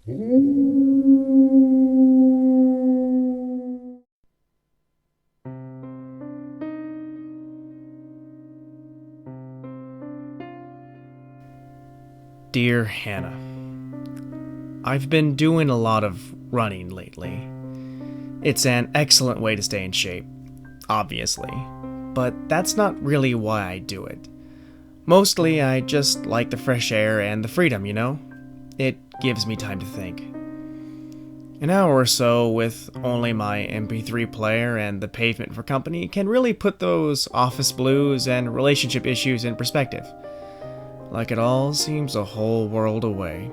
Dear Hannah, I've been doing a lot of running lately. It's an excellent way to stay in shape, obviously, but that's not really why I do it. Mostly, I just like the fresh air and the freedom, you know? It gives me time to think. An hour or so with only my MP3 player and the pavement for company can really put those office blues and relationship issues in perspective. Like it all seems a whole world away.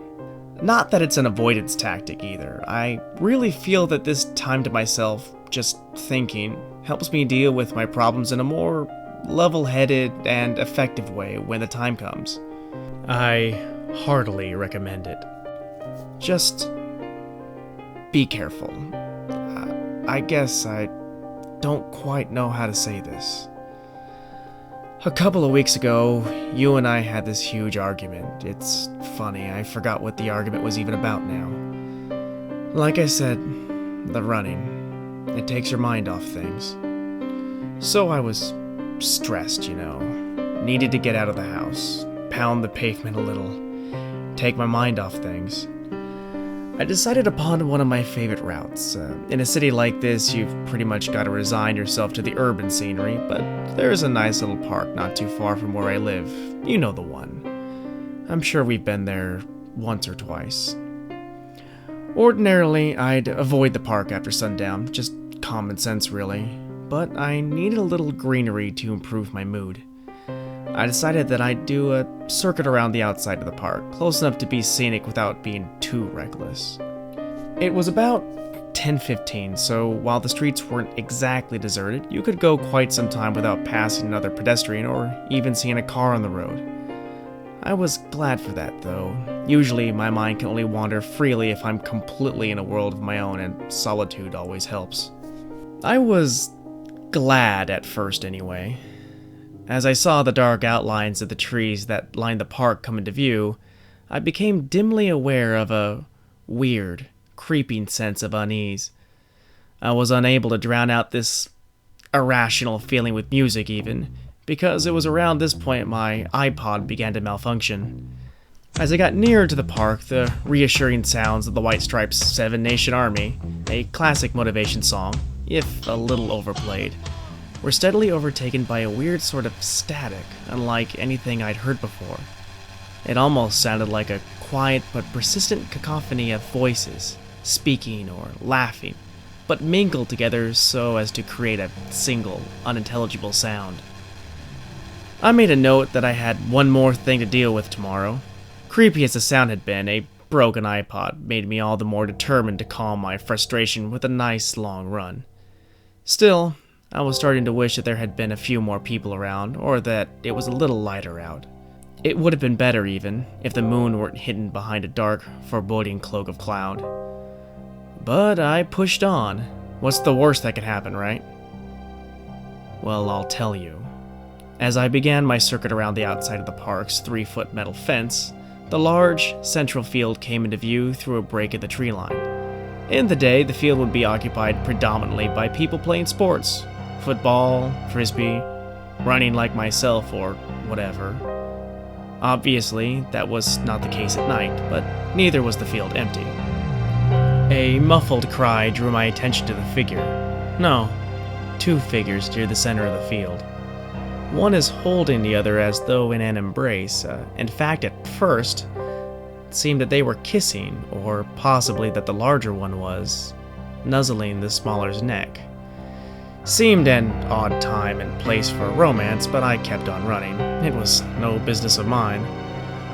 Not that it's an avoidance tactic either. I really feel that this time to myself, just thinking, helps me deal with my problems in a more level-headed and effective way when the time comes. I heartily recommend it. Just be careful. I guess I don't quite know how to say this. A couple of weeks ago, you and I had this huge argument. It's funny, I forgot what the argument was even about now. Like I said, the running. It takes your mind off things. So I was stressed, you know. Needed to get out of the house, pound the pavement a little, take my mind off things. I decided upon one of my favorite routes. In a city like this, you've pretty much got to resign yourself to the urban scenery, but there's a nice little park not too far from where I live. You know the one. I'm sure we've been there once or twice. Ordinarily, I'd avoid the park after sundown, just common sense really, but I needed a little greenery to improve my mood. I decided that I'd do a circuit around the outside of the park, close enough to be scenic without being too reckless. It was about 10:15, so while the streets weren't exactly deserted, you could go quite some time without passing another pedestrian or even seeing a car on the road. I was glad for that, though. Usually, my mind can only wander freely if I'm completely in a world of my own, and solitude always helps. I was glad at first, anyway. As I saw the dark outlines of the trees that lined the park come into view, I became dimly aware of a weird, creeping sense of unease. I was unable to drown out this irrational feeling with music even, because it was around this point my iPod began to malfunction. As I got nearer to the park, the reassuring sounds of the White Stripes' Seven Nation Army, a classic motivation song, if a little overplayed, were steadily overtaken by a weird sort of static, unlike anything I'd heard before. It almost sounded like a quiet but persistent cacophony of voices, speaking or laughing, but mingled together so as to create a single, unintelligible sound. I made a note that I had one more thing to deal with tomorrow. Creepy as the sound had been, a broken iPod made me all the more determined to calm my frustration with a nice long run. Still, I was starting to wish that there had been a few more people around, or that it was a little lighter out. It would have been better, even, if the moon weren't hidden behind a dark, foreboding cloak of cloud. But I pushed on. What's the worst that could happen, right? Well, I'll tell you. As I began my circuit around the outside of the park's 3-foot metal fence, the large, central field came into view through a break in the tree line. In the day, the field would be occupied predominantly by people playing sports. Football, frisbee, running like myself, or whatever. Obviously, that was not the case at night, but neither was the field empty. A muffled cry drew my attention to the figure. No, 2 figures near the center of the field. One is holding the other as though in an embrace. In fact, at first, it seemed that they were kissing, or possibly that the larger one was nuzzling the smaller's neck. Seemed an odd time and place for a romance, but I kept on running. It was no business of mine.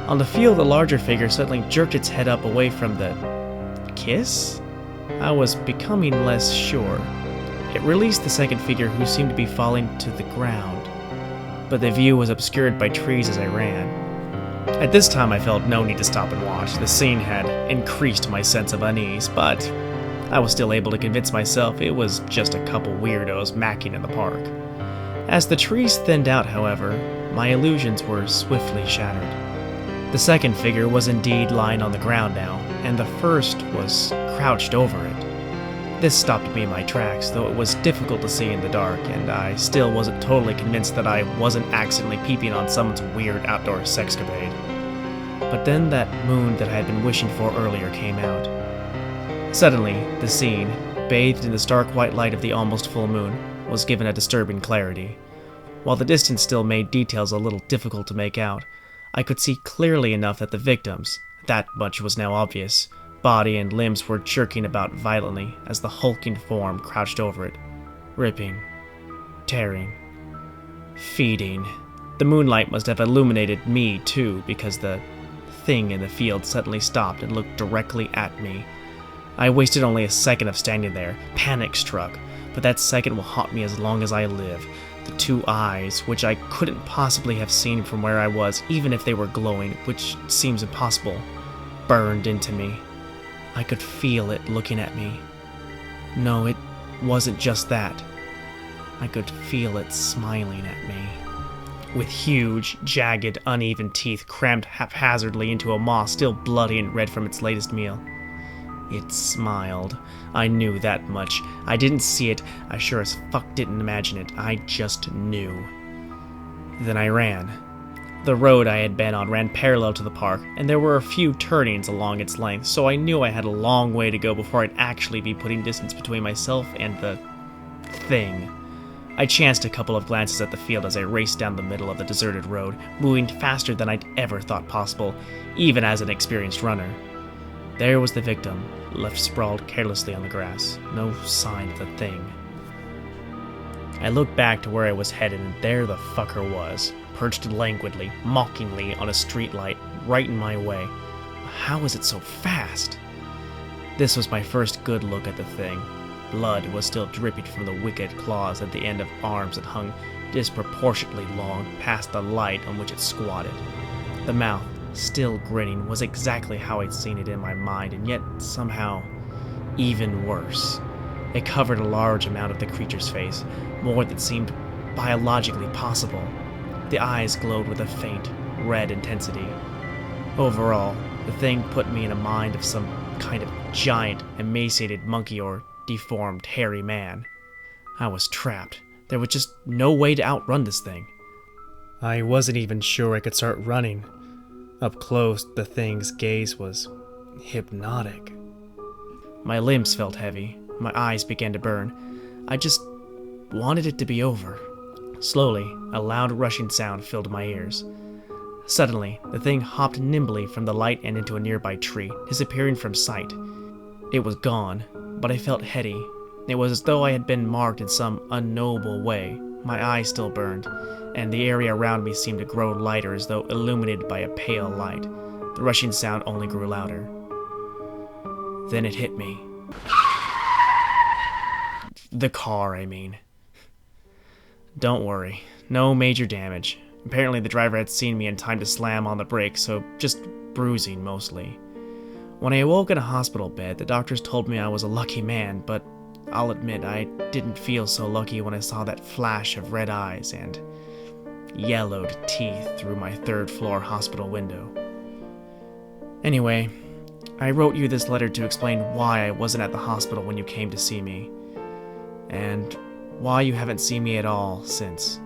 On the field, the larger figure suddenly jerked its head up away from the kiss? I was becoming less sure. It released the second figure, who seemed to be falling to the ground, but the view was obscured by trees as I ran. At this time, I felt no need to stop and watch. The scene had increased my sense of unease, but I was still able to convince myself it was just a couple weirdos macking in the park. As the trees thinned out, however, my illusions were swiftly shattered. The second figure was indeed lying on the ground now, and the first was crouched over it. This stopped me in my tracks, though it was difficult to see in the dark, and I still wasn't totally convinced that I wasn't accidentally peeping on someone's weird outdoor sexcapade. But then that moon that I had been wishing for earlier came out. Suddenly, the scene, bathed in the stark white light of the almost full moon, was given a disturbing clarity. While the distance still made details a little difficult to make out, I could see clearly enough that the victims, that much was now obvious, body and limbs were jerking about violently as the hulking form crouched over it, ripping, tearing, feeding. The moonlight must have illuminated me too, because the thing in the field suddenly stopped and looked directly at me. I wasted only a second of standing there, panic-struck, but that second will haunt me as long as I live. The two eyes, which I couldn't possibly have seen from where I was, even if they were glowing, which seems impossible, burned into me. I could feel it looking at me. No, it wasn't just that. I could feel it smiling at me. With huge, jagged, uneven teeth crammed haphazardly into a maw still bloody and red from its latest meal. It smiled. I knew that much. I didn't see it. I sure as fuck didn't imagine it. I just knew. Then I ran. The road I had been on ran parallel to the park, and there were a few turnings along its length, so I knew I had a long way to go before I'd actually be putting distance between myself and the thing. I chanced a couple of glances at the field as I raced down the middle of the deserted road, moving faster than I'd ever thought possible, even as an experienced runner. There was the victim, left sprawled carelessly on the grass. No sign of the thing. I looked back to where I was headed, and there the fucker was, perched languidly, mockingly on a streetlight, right in my way. How was it so fast? This was my first good look at the thing. Blood was still dripping from the wicked claws at the end of arms that hung disproportionately long past the light on which it squatted. The mouth, still grinning, was exactly how I'd seen it in my mind, and yet somehow even worse. It covered a large amount of the creature's face, more than seemed biologically possible. The eyes glowed with a faint, red intensity. Overall, the thing put me in a mind of some kind of giant, emaciated monkey or deformed, hairy man. I was trapped. There was just no way to outrun this thing. I wasn't even sure I could start running. Up close, the thing's gaze was hypnotic. My limbs felt heavy. My eyes began to burn. I just wanted it to be over. Slowly, a loud rushing sound filled my ears. Suddenly, the thing hopped nimbly from the light and into a nearby tree, disappearing from sight. It was gone, but I felt heady. It was as though I had been marked in some unknowable way. My eyes still burned, and the area around me seemed to grow lighter as though illuminated by a pale light. The rushing sound only grew louder. Then it hit me. The car, I mean. Don't worry, no major damage. Apparently the driver had seen me in time to slam on the brakes, so just bruising mostly. When I awoke in a hospital bed, the doctors told me I was a lucky man, but I'll admit I didn't feel so lucky when I saw that flash of red eyes and yellowed teeth through my third-floor hospital window. Anyway, I wrote you this letter to explain why I wasn't at the hospital when you came to see me, and why you haven't seen me at all since.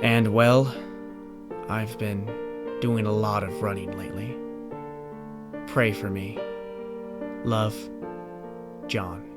And, well, I've been doing a lot of running lately. Pray for me. Love, John.